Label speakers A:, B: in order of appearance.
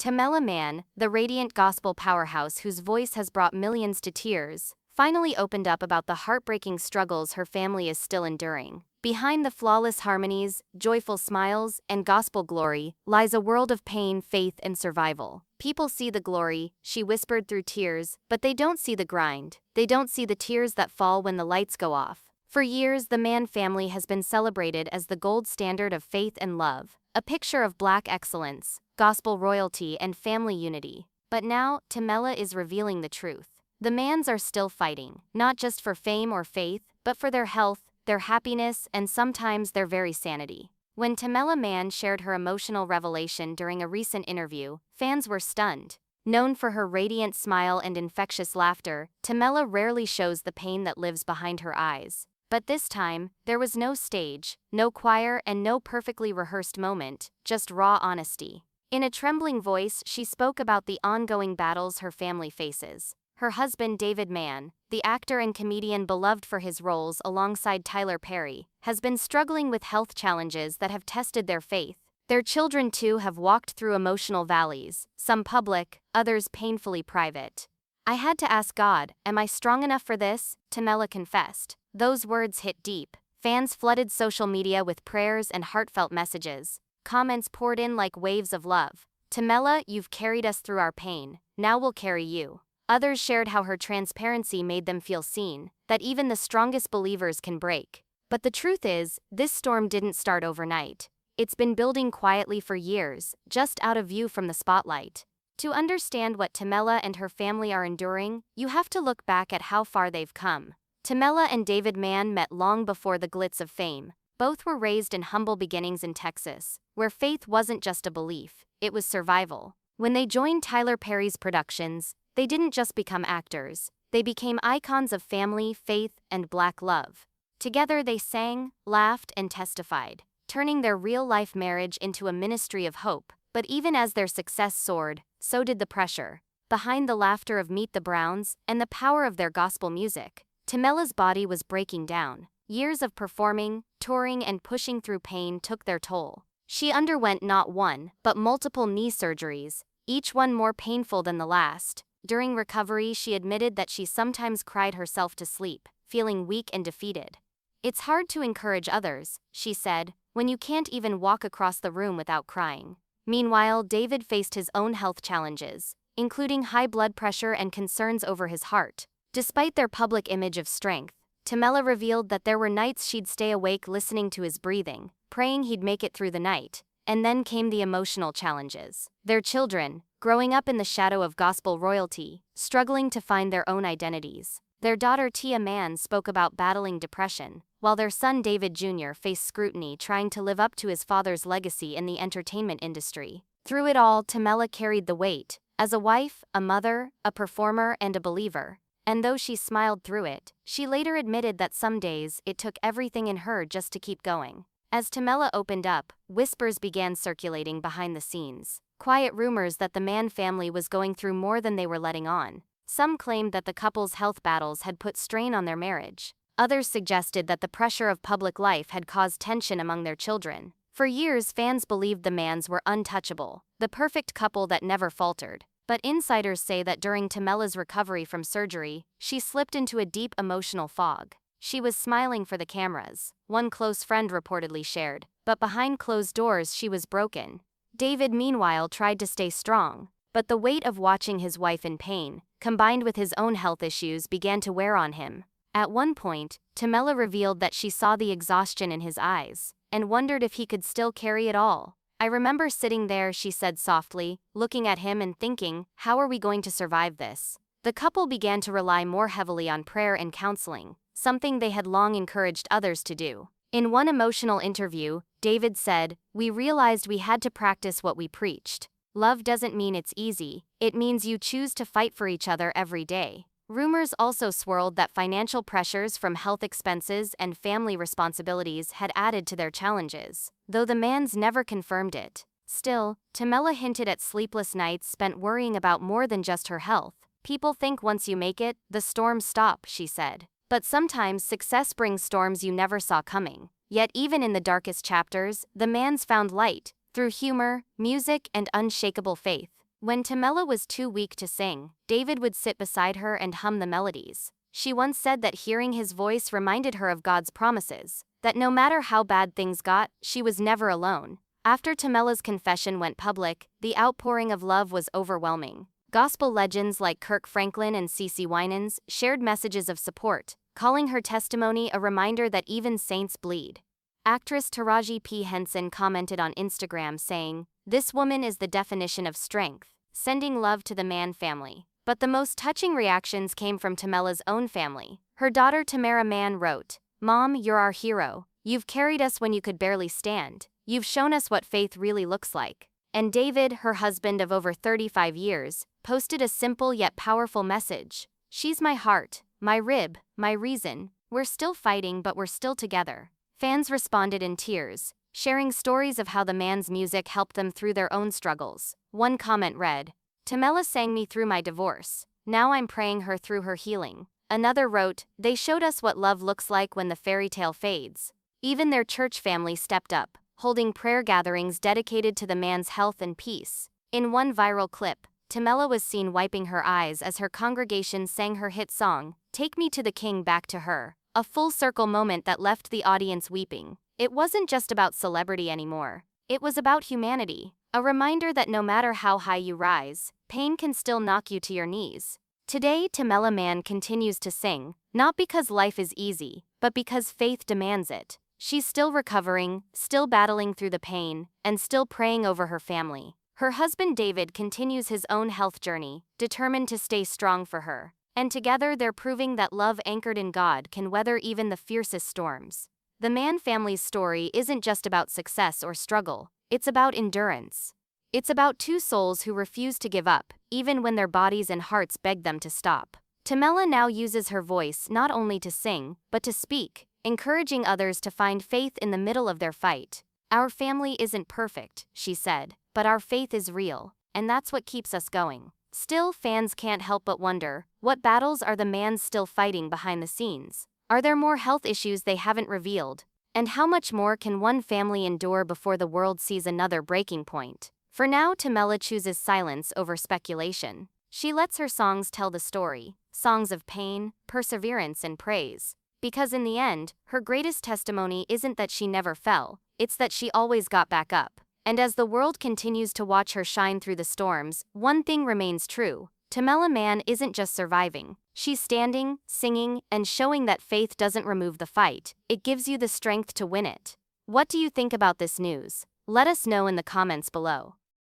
A: Tamela Mann, the radiant gospel powerhouse whose voice has brought millions to tears, finally opened up about the heartbreaking struggles her family is still enduring. Behind the flawless harmonies, joyful smiles, and gospel glory lies a world of pain, faith, and survival. People see the glory, she whispered through tears, but they don't see the grind. They don't see the tears that fall when the lights go off. For years, the Mann family has been celebrated as the gold standard of faith and love, a picture of Black excellence, gospel royalty, and family unity. But now, Tamela is revealing the truth. The Manns are still fighting, not just for fame or faith, but for their health, their happiness, and sometimes their very sanity. When Tamela Mann shared her emotional revelation during a recent interview, fans were stunned. Known for her radiant smile and infectious laughter, Tamela rarely shows the pain that lives behind her eyes. But this time, there was no stage, no choir, and no perfectly rehearsed moment, just raw honesty. In a trembling voice, she spoke about the ongoing battles her family faces. Her husband, David Mann, the actor and comedian beloved for his roles alongside Tyler Perry, has been struggling with health challenges that have tested their faith. Their children, too, have walked through emotional valleys, some public, others painfully private. "I had to ask God, am I strong enough for this?" Tamela confessed. Those words hit deep. Fans flooded social media with prayers and heartfelt messages. Comments poured in like waves of love. "Tamela, you've carried us through our pain. Now we'll carry you." Others shared how her transparency made them feel seen, that even the strongest believers can break. But the truth is, this storm didn't start overnight. It's been building quietly for years, just out of view from the spotlight. To understand what Tamela and her family are enduring, you have to look back at how far they've come. Tamela and David Mann met long before the glitz of fame. Both were raised in humble beginnings in Texas, where faith wasn't just a belief, it was survival. When they joined Tyler Perry's productions, they didn't just become actors, they became icons of family, faith, and Black love. Together they sang, laughed, and testified, turning their real-life marriage into a ministry of hope. But even as their success soared, so did the pressure. Behind the laughter of Meet the Browns and the power of their gospel music, Tamela's body was breaking down. Years of performing, touring, and pushing through pain took their toll. She underwent not one, but multiple knee surgeries, each one more painful than the last. During recovery, she admitted that she sometimes cried herself to sleep, feeling weak and defeated. "It's hard to encourage others," she said, "when you can't even walk across the room without crying." Meanwhile, David faced his own health challenges, including high blood pressure and concerns over his heart. Despite their public image of strength, Tamela revealed that there were nights she'd stay awake listening to his breathing, praying he'd make it through the night. And then came the emotional challenges. Their children, growing up in the shadow of gospel royalty, struggling to find their own identities. Their daughter Tamela Mann spoke about battling depression, while their son David Jr. faced scrutiny trying to live up to his father's legacy in the entertainment industry. Through it all, Tamela carried the weight, as a wife, a mother, a performer, and a believer. And though she smiled through it, she later admitted that some days it took everything in her just to keep going. As Tamela opened up, whispers began circulating behind the scenes. Quiet rumors that the Mann family was going through more than they were letting on. Some claimed that the couple's health battles had put strain on their marriage. Others suggested that the pressure of public life had caused tension among their children. For years, fans believed the Manns were untouchable, the perfect couple that never faltered. But insiders say that during Tamela's recovery from surgery, she slipped into a deep emotional fog. She was smiling for the cameras, one close friend reportedly shared, but behind closed doors she was broken. David, meanwhile, tried to stay strong, but the weight of watching his wife in pain, combined with his own health issues, began to wear on him. At one point, Tamela revealed that she saw the exhaustion in his eyes, and wondered if he could still carry it all. "I remember sitting there," she said softly, looking at him and thinking, "how are we going to survive this?" The couple began to rely more heavily on prayer and counseling, something they had long encouraged others to do. In one emotional interview, David said, "We realized we had to practice what we preached. Love doesn't mean it's easy, it means you choose to fight for each other every day." Rumors also swirled that financial pressures from health expenses and family responsibilities had added to their challenges, though the Manns never confirmed it. Still, Tamela hinted at sleepless nights spent worrying about more than just her health. "People think once you make it, the storms stop," she said. But sometimes success brings storms you never saw coming. Yet even in the darkest chapters, the Manns found light, through humor, music, and unshakable faith. When Tamela was too weak to sing, David would sit beside her and hum the melodies. She once said that hearing his voice reminded her of God's promises, that no matter how bad things got, she was never alone. After Tamela's confession went public, the outpouring of love was overwhelming. Gospel legends like Kirk Franklin and CeCe Winans shared messages of support, calling her testimony a reminder that even saints bleed. Actress Taraji P. Henson commented on Instagram saying, "This woman is the definition of strength," sending love to the Mann family. But the most touching reactions came from Tamela's own family. Her daughter Tamela Mann wrote, "Mom, you're our hero. You've carried us when you could barely stand. You've shown us what faith really looks like." And David, her husband of over 35 years, posted a simple yet powerful message. "She's my heart, my rib, my reason. We're still fighting, but we're still together." Fans responded in tears, sharing stories of how the Mann's music helped them through their own struggles. One comment read, "Tamela sang me through my divorce. Now I'm praying her through her healing." Another wrote, "They showed us what love looks like when the fairy tale fades." Even their church family stepped up, holding prayer gatherings dedicated to the Mann's health and peace. In one viral clip, Tamela was seen wiping her eyes as her congregation sang her hit song, "Take Me to the King Back to Her," a full-circle moment that left the audience weeping. It wasn't just about celebrity anymore. It was about humanity, a reminder that no matter how high you rise, pain can still knock you to your knees. Today, Tamela Mann continues to sing, not because life is easy, but because faith demands it. She's still recovering, still battling through the pain, and still praying over her family. Her husband David continues his own health journey, determined to stay strong for her. And together they're proving that love anchored in God can weather even the fiercest storms. The Mann family's story isn't just about success or struggle, it's about endurance. It's about two souls who refuse to give up, even when their bodies and hearts beg them to stop. Tamela now uses her voice not only to sing, but to speak, encouraging others to find faith in the middle of their fight. "Our family isn't perfect," she said, "but our faith is real, and that's what keeps us going." Still, fans can't help but wonder, what battles are the Manns still fighting behind the scenes? Are there more health issues they haven't revealed? And how much more can one family endure before the world sees another breaking point? For now, Tamela chooses silence over speculation. She lets her songs tell the story, songs of pain, perseverance, and praise. Because in the end, her greatest testimony isn't that she never fell, it's that she always got back up. And as the world continues to watch her shine through the storms, one thing remains true. Tamela Mann isn't just surviving. She's standing, singing, and showing that faith doesn't remove the fight, it gives you the strength to win it. What do you think about this news? Let us know in the comments below.